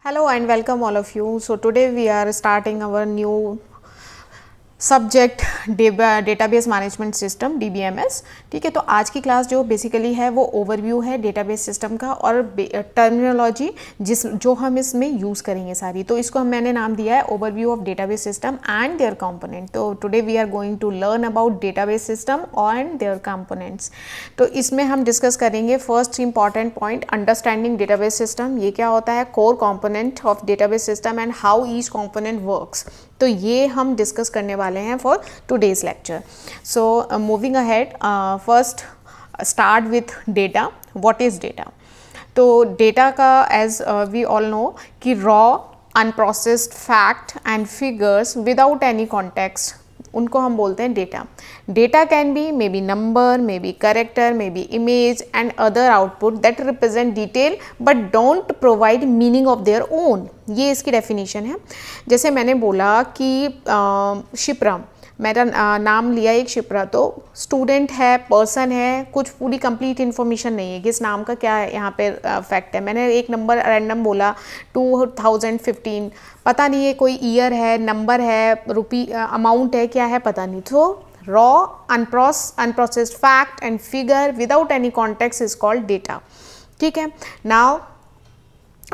Hello and welcome all of you. So today we are starting our new subject database management system DBMS। ठीक है, तो आज की class जो basically है वो ओवरव्यू है डेटाबेस सिस्टम का और टर्मिनोलॉजी जो हम इसमें यूज़ करेंगे सारी, तो इसको मैंने नाम दिया है overview of database system and their component. तो today we are going to learn about database system and their components. तो इसमें हम डिस्कस करेंगे first important point, understanding database system. ये क्या होता है, core component of database system and how each component works. तो ये हम डिस्कस करने वाले हैं for today's lecture. So moving ahead, first start with data. What is data? तो डेटा का एज वी ऑल नो कि raw unprocessed fact and figures without any context, उनको हम बोलते हैं data. Data can be may be number, may be character, may be image and other output that represent detail but don't provide meaning of their own. ये इसकी definition है। जैसे मैंने बोला कि शिप्रा, मेरा नाम लिया एक शिप्रा, तो स्टूडेंट है, पर्सन है, कुछ पूरी कंप्लीट इन्फॉर्मेशन नहीं है कि इस नाम का क्या है यहाँ पे फैक्ट है। मैंने एक नंबर रैंडम बोला 2015, पता नहीं है कोई ईयर है, नंबर है, रुपी अमाउंट है, क्या है पता नहीं। तो raw unprocessed fact and figure without any context is called data. ठीक है, now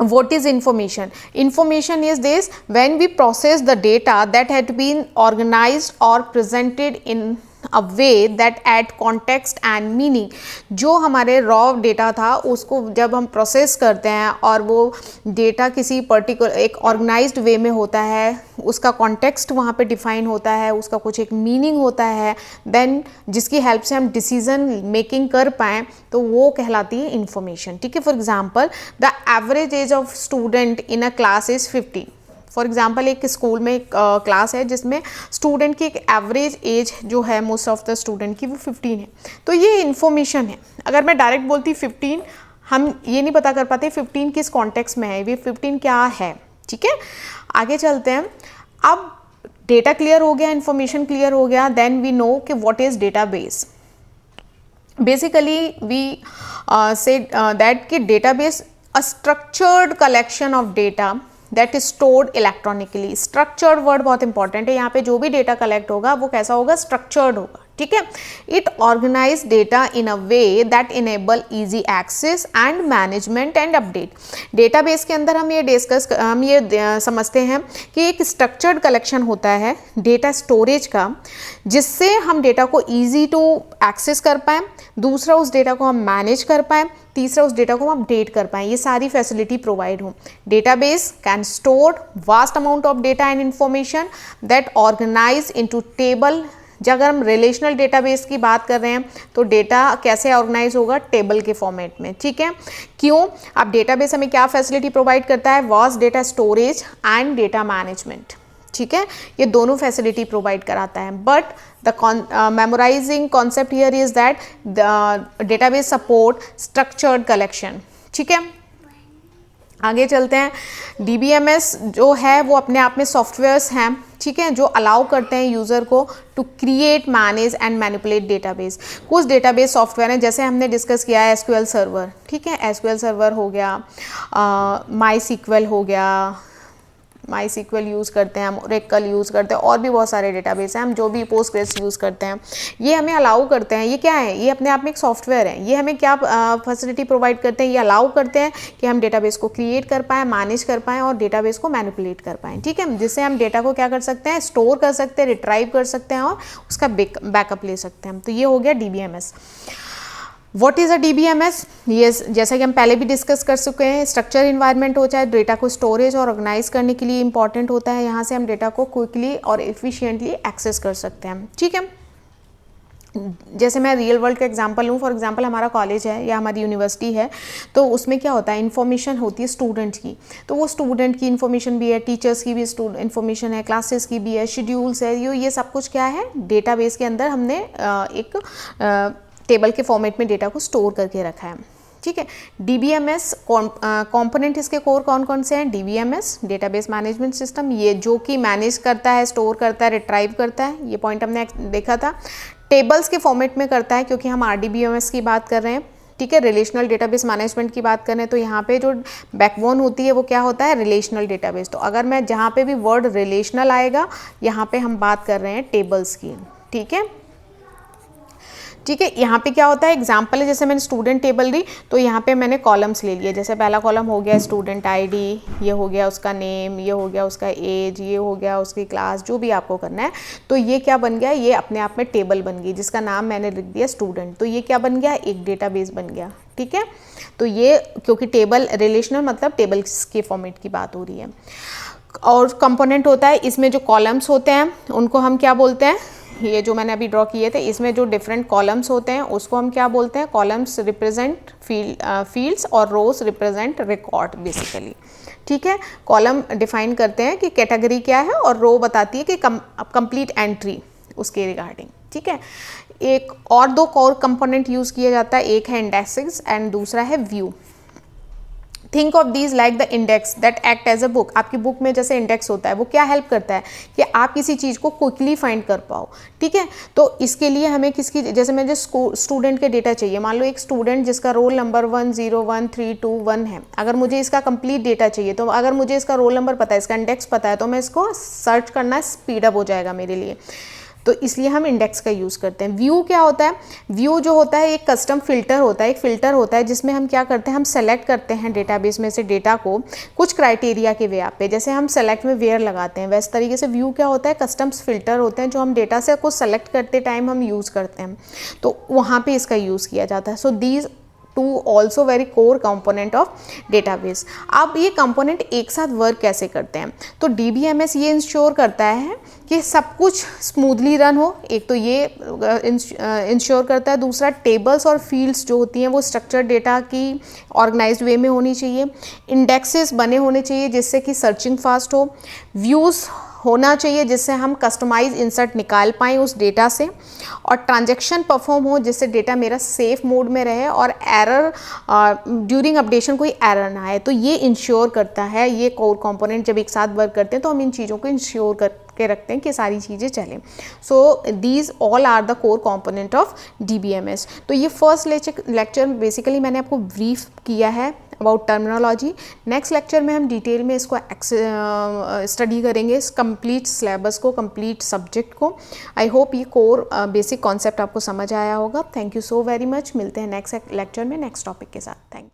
what is information? Information is this: when we process the data that had been organized or presented in a way that add context and meaning। जो हमारे raw data था उसको जब हम process करते हैं और वो डेटा किसी पर्टिकुलर एक ऑर्गेनाइज्ड वे में होता है, उसका कॉन्टेक्स्ट वहाँ पे डिफाइन होता है, उसका कुछ एक मीनिंग होता है, देन जिसकी हेल्प से हम डिसीजन मेकिंग कर पाएँ, तो वो कहलाती है इंफॉर्मेशन। ठीक है, for example the average age of student in a class is 15। For example एक स्कूल में एक क्लास है जिसमें स्टूडेंट की एक एवरेज एज जो है मोस्ट ऑफ द स्टूडेंट की वो 15 है। तो ये इन्फॉर्मेशन है। अगर मैं डायरेक्ट बोलती 15, हम ये नहीं पता कर पाते 15 किस कॉन्टेक्स्ट में है, ये 15 क्या है। ठीक है, आगे चलते हैं। अब डेटा क्लियर हो गया, इन्फॉर्मेशन क्लियर हो गया, देन वी नो कि what is database. Basically we say that कि database a structured collection of data that is stored electronically. Structured word बहुत इंपॉर्टेंट है यहाँ पे। जो भी डेटा कलेक्ट होगा वो कैसा होगा, स्ट्रक्चर्ड होगा। ठीक है, it organise data in a way that enable easy access and management and update. Database के अंदर हम ये समझते हैं कि एक स्ट्रक्चर्ड कलेक्शन होता है डेटा स्टोरेज का, जिससे हम डेटा को ईजी टू एक्सेस कर पाएँ, दूसरा उस डेटा को हम मैनेज कर पाएँ, तीसरा उस डेटा को हम अपडेट कर पाएँ, ये सारी फैसिलिटी प्रोवाइड हो। Database can store vast amount of data and information that organise into table. जब अगर हम रिलेशनल डेटाबेस की बात कर रहे हैं तो डेटा कैसे ऑर्गेनाइज होगा, टेबल के फॉर्मेट में। ठीक है, क्यों? अब डेटाबेस हमें क्या फैसिलिटी प्रोवाइड करता है, vast data storage and data management. ठीक है, ये दोनों फैसिलिटी प्रोवाइड कराता है। But the memorising concept here is that the database support structured collection. ठीक है, आगे चलते हैं। DBMS जो है वो अपने आप में सॉफ्टवेयर्स हैं, ठीक है, जो अलाउ करते हैं यूज़र को to create, manage and manipulate database. कुछ डेटाबेस सॉफ्टवेयर हैं, जैसे हमने डिस्कस किया है SQL सर्वर। ठीक है, SQL सर्वर हो गया, MySQL हो गया, MySQL यूज़ करते हैं हम, Oracle यूज़ करते हैं, और भी बहुत सारे डेटाबेस हैं, हम जो भी Postgres यूज़ करते हैं, ये हमें अलाउ करते हैं। ये क्या है, ये अपने आप में एक सॉफ्टवेयर है। ये हमें क्या फैसिलिटी प्रोवाइड करते हैं, ये अलाउ करते हैं कि हम डेटाबेस को क्रिएट कर पाएँ, मैनेज कर पाएँ और डेटाबेस को मैनिपुलेट कर पाएँ। ठीक है, जिससे हम डेटा को क्या कर सकते हैं, स्टोर कर सकते हैं, रिट्राइव कर सकते हैं और उसका बैकअप ले सकते हैं। तो ये हो गया DBMS। What is a DBMS? ये जैसा कि हम पहले भी डिस्कस कर चुके हैं, स्ट्रक्चर इन्वायरमेंट होता है, डेटा को स्टोरेज और ऑर्गेनाइज करने के लिए इंपॉर्टेंट होता है। यहाँ से हम डेटा को क्विकली और एफिशिएंटली एक्सेस कर सकते हैं। ठीक है, जैसे मैं रियल वर्ल्ड का एग्जांपल लूँ, फॉर एग्जांपल हमारा कॉलेज है या हमारी यूनिवर्सिटी है, तो उसमें क्या होता है, इन्फॉर्मेशन होती है स्टूडेंट्स की। तो वो स्टूडेंट की इन्फॉर्मेशन भी है, टीचर्स की भी इन्फॉर्मेशन है, क्लासेस की भी है, शेड्यूल्स है, ये सब कुछ क्या है, डेटाबेस के अंदर हमने एक टेबल के फॉर्मेट में डेटा को स्टोर करके रखा है। ठीक है, DBMS कंपोनेंट इसके कोर कौन कौन से हैं? DBMS डेटाबेस मैनेजमेंट सिस्टम, ये जो कि मैनेज करता है, स्टोर करता है, रिट्राइव करता है, ये पॉइंट हमने देखा था। टेबल्स के फॉर्मेट में करता है, क्योंकि हम RDBMS की बात कर रहे हैं। ठीक है। रिलेशनल डेटाबेस मैनेजमेंट की बात करें तो यहाँ पे जो बैकबोन होती है वो क्या होता है, रिलेशनल डेटाबेस। तो अगर मैं जहाँ पे भी वर्ड रिलेशनल आएगा, यहाँ पे हम बात कर रहे हैं टेबल्स की, ठीक है। ठीक है, यहाँ पे क्या होता है, एग्जाम्पल है, जैसे मैंने स्टूडेंट टेबल ली तो यहाँ पे मैंने कॉलम्स ले लिए। जैसे पहला कॉलम हो गया स्टूडेंट आईडी, ये हो गया उसका नेम, ये हो गया उसका एज, ये हो गया उसकी क्लास, जो भी आपको करना है। तो ये क्या बन गया, ये अपने आप में टेबल बन गई जिसका नाम मैंने लिख दिया स्टूडेंट। तो ये क्या बन गया, एक डेटाबेस बन गया, ठीक है। तो ये क्योंकि टेबल रिलेशनल मतलब टेबल्स के फॉर्मेट की बात हो रही है। और कंपोनेंट होता है, इसमें जो कॉलम्स होते हैं उनको हम क्या बोलते हैं, ये जो मैंने अभी ड्रॉ किए थे इसमें जो डिफरेंट कॉलम्स होते हैं उसको हम क्या बोलते हैं, कॉलम्स रिप्रेजेंट फील्ड्स और रोज रिप्रेजेंट रिकॉर्ड बेसिकली, ठीक है। कॉलम डिफाइन करते हैं कि कैटेगरी क्या है और रो बताती है कि कंप्लीट एंट्री उसके रिगार्डिंग, ठीक है। एक और दो कोर कंपोनेंट यूज़ किया जाता है, एक है इंडेक्सेस एंड दूसरा है view. Think of these like the index that act as a book. आपकी बुक में जैसे इंडेक्स होता है वो क्या हेल्प करता है कि आप किसी चीज़ को क्विकली फाइंड कर पाओ, ठीक है। तो इसके लिए हमें किसकी, जैसे मुझे स्टूडेंट के डेटा चाहिए, मान लो एक स्टूडेंट जिसका रोल नंबर 101321 है, अगर मुझे इसका कंप्लीट डेटा चाहिए तो अगर मुझे इसका रोल नंबर पता है, इसका इंडेक्स पता है, तो मैं इसको सर्च करना स्पीडअप हो जाएगा मेरे लिए। तो इसलिए हम इंडेक्स का यूज़ करते हैं। व्यू क्या होता है, व्यू जो होता है एक कस्टम फिल्टर होता है, एक फ़िल्टर होता है जिसमें हम क्या करते हैं, हम सेलेक्ट करते हैं डेटाबेस में से डेटा को कुछ क्राइटेरिया के वे पे, जैसे हम सेलेक्ट में वेयर लगाते हैं, वैसे तरीके से व्यू क्या होता है, कस्टम्स फिल्टर होते हैं जो हम डेटा से कुछ सेलेक्ट करते टाइम हम यूज़ करते हैं, तो वहाँ पर इसका यूज़ किया जाता है। So these two also very core component of database. अब ये कंपोनेंट एक साथ वर्क कैसे करते हैं, तो DBMS ये इंश्योर करता है कि सब कुछ स्मूथली रन हो, एक तो ये इंश्योर करता है, दूसरा टेबल्स और फील्ड्स जो होती हैं वो स्ट्रक्चर्ड डेटा की ऑर्गेनाइज्ड वे में होनी चाहिए, इंडेक्सेस बने होने चाहिए जिससे कि सर्चिंग फास्ट हो, व्यूज़ होना चाहिए जिससे हम कस्टमाइज इंसर्ट निकाल पाएँ उस डेटा से, और ट्रांजैक्शन परफॉर्म हो जिससे डेटा मेरा सेफ मोड में रहे और एरर ड्यूरिंग अपडेशन कोई एरर ना आए। तो ये इंश्योर करता है, ये कोर कंपोनेंट जब एक साथ वर्क करते हैं तो हम इन चीज़ों को इंश्योर करके रखते हैं कि सारी चीज़ें चलें। So these all are the core component of DBMS। तो ये फर्स्ट लेक्चर बेसिकली मैंने आपको ब्रीफ किया है अबाउट टर्मिनोलॉजी। नेक्स्ट लेक्चर में हम डिटेल में इसको स्टडी करेंगे, इस कंप्लीट सिलेबस को, कंप्लीट सब्जेक्ट को। आई होप ये कोर बेसिक कॉन्सेप्ट आपको समझ आया होगा। Thank you so very much. मिलते हैं नेक्स्ट लेक्चर में नेक्स्ट टॉपिक के साथ। Thank you.